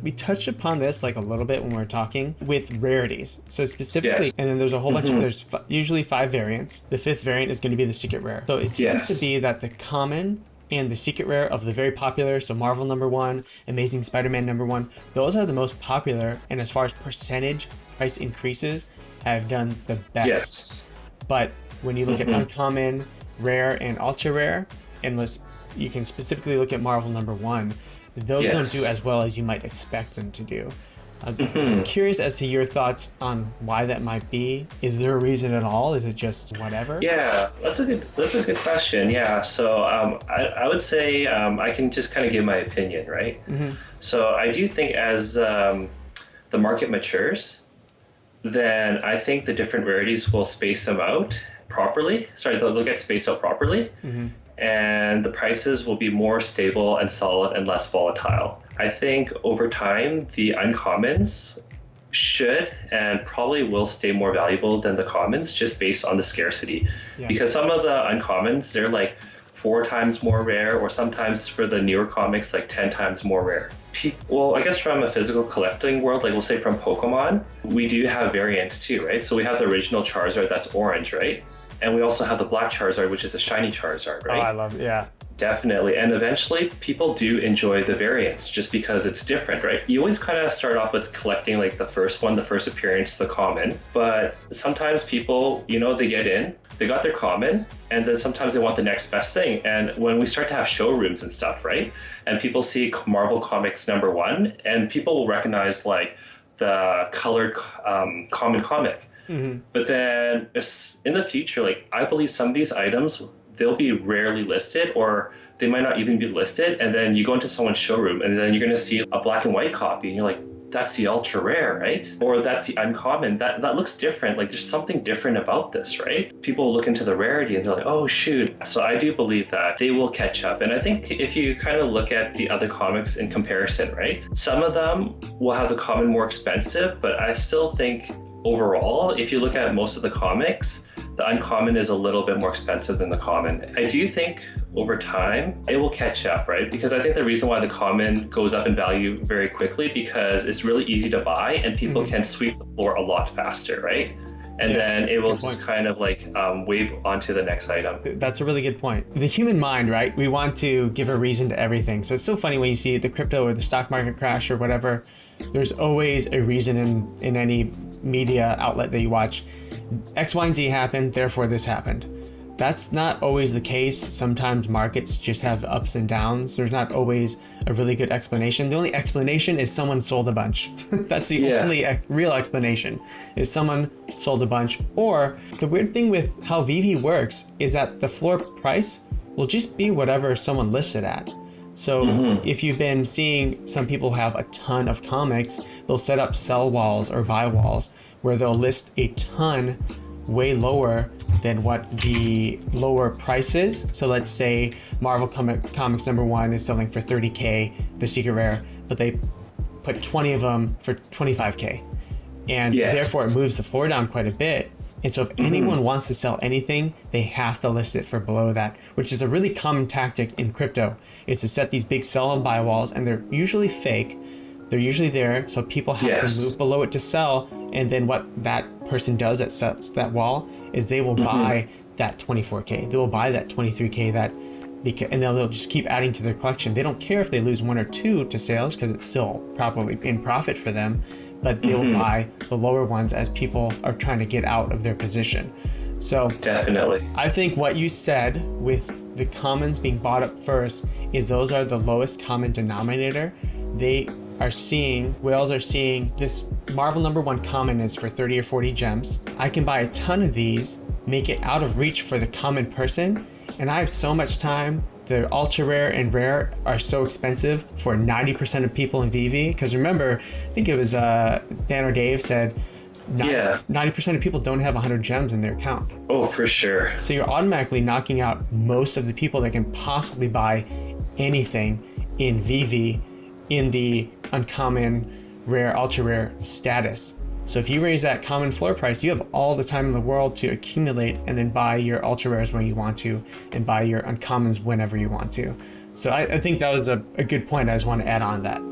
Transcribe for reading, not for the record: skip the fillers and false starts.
we touched upon this like a little bit when we were talking with rarities. So specifically, and then there's a whole bunch of, there's usually 5 variants. The 5th variant is going to be the secret rare. So it seems to be that the common and the secret rare of the very popular, so Marvel #1, Amazing Spider-Man #1, those are the most popular, and as far as percentage price increases, have done the best. But when you look at uncommon, rare, and ultra rare, unless you can specifically look at Marvel #1, those don't do as well as you might expect them to do. I'm curious as to your thoughts on why that might be. Is there a reason at all? Is it just whatever? Yeah, that's a good question. Yeah, so I would say I can just kind of give my opinion, right? So I do think as the market matures, then I think the different rarities will space them out properly. They'll get spaced out properly. And the prices will be more stable and solid and less volatile. I think over time, the uncommons should and probably will stay more valuable than the commons just based on the scarcity. Because some of the uncommons, they're like 4 times more rare, or sometimes for the newer comics, like 10 times more rare. Well, I guess from a physical collecting world, like we'll say from Pokemon, we do have variants too, right? So we have the original Charizard that's orange, right? And we also have the black Charizard, which is a shiny Charizard, right? Oh, I love it, yeah. Definitely. And eventually people do enjoy the variants just because it's different, right? You always kind of start off with collecting like the first one, the first appearance, the common. But sometimes people, they get in, they got their common, and then sometimes they want the next best thing. And when we start to have showrooms and stuff, right? And people see Marvel Comics #1, and people will recognize like the colored common comic. But then in the future, like I believe some of these items, they'll be rarely listed, or they might not even be listed. And then you go into someone's showroom and then you're going to see a black and white copy and you're like, that's the ultra rare, right? Or that's the uncommon. That looks different. Like there's something different about this, right? People look into the rarity and they're like, oh shoot. So I do believe that they will catch up. And I think if you kind of look at the other comics in comparison, right? Some of them will have the common more expensive, but I still think overall, if you look at most of the comics, the uncommon is a little bit more expensive than the common. I do think over time it will catch up, right? Because I think the reason why the common goes up in value very quickly because it's really easy to buy and people can sweep the floor a lot faster, right? And then it will just kind of like wave onto the next item. That's a really good point. The human mind, right? We want to give a reason to everything. So it's so funny when you see the crypto or the stock market crash or whatever, there's always a reason in any media outlet that you watch. X, Y, and Z happened, therefore this happened. That's not always the case. Sometimes markets just have ups and downs. There's not always a really good explanation. The only explanation is someone sold a bunch. That's the only real explanation, is someone sold a bunch. Or the weird thing with how VeVe works is that the floor price will just be whatever someone lists it at. So if you've been seeing some people have a ton of comics, they'll set up sell walls or buy walls where they'll list a ton way lower than what the lower price is. So let's say Marvel Comics #1 is selling for $30K, the secret rare, but they put 20 of them for $25K. And therefore it moves the floor down quite a bit. And so if anyone wants to sell anything, they have to list it for below that, which is a really common tactic in crypto, is to set these big sell and buy walls, and they're usually fake. They're usually there, so people have to move below it to sell. And then what that person does that sets that wall is they will buy that 24K. They will buy that 23K, and they'll just keep adding to their collection. They don't care if they lose 1 or 2 to sales because it's still probably in profit for them. But they'll buy the lower ones as people are trying to get out of their position. So definitely, I think what you said with the commons being bought up first is those are the lowest common denominator. Whales are seeing this Marvel #1 common is for 30 or 40 gems. I can buy a ton of these, make it out of reach for the common person, and I have so much time. The ultra rare and rare are so expensive for 90% of people in VeVe. Because remember, I think it was Dan or Dave said 90% of people don't have 100 gems in their account. Oh, for sure. So you're automatically knocking out most of the people that can possibly buy anything in VeVe in the uncommon, rare, ultra rare status. So if you raise that common floor price, you have all the time in the world to accumulate and then buy your ultra rares when you want to and buy your uncommons whenever you want to. So I think that was a good point. I just want to add on that.